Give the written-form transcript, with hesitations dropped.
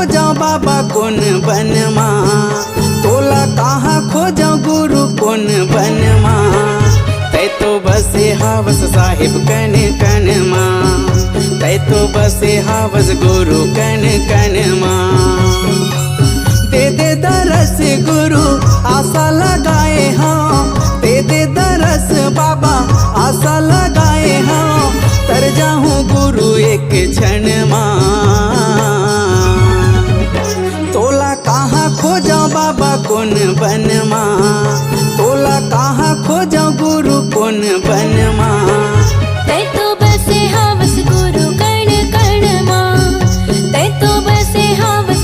खोजा बाबा कौन बनमा, तोला कहाँ खोजा गुरु कौन बनमा। तै तो बसे हावस साहिब कन कन माँ, तै तो बसे हावस गुरु कन कन माँ। दे दे दरस गुरु आशा लगाए हाँ, दे दे दरस बाबा आशा लगाए हाँ। तर जाऊं गुरु एक क्षण माँ, तोला कहाँ खोजा बाबा कौन बनमा, तोला कहाँ खोजा गुरु कौन बनमा। तै तो बसे हावस गुरु कण कण माँ, तै तो बसे हावस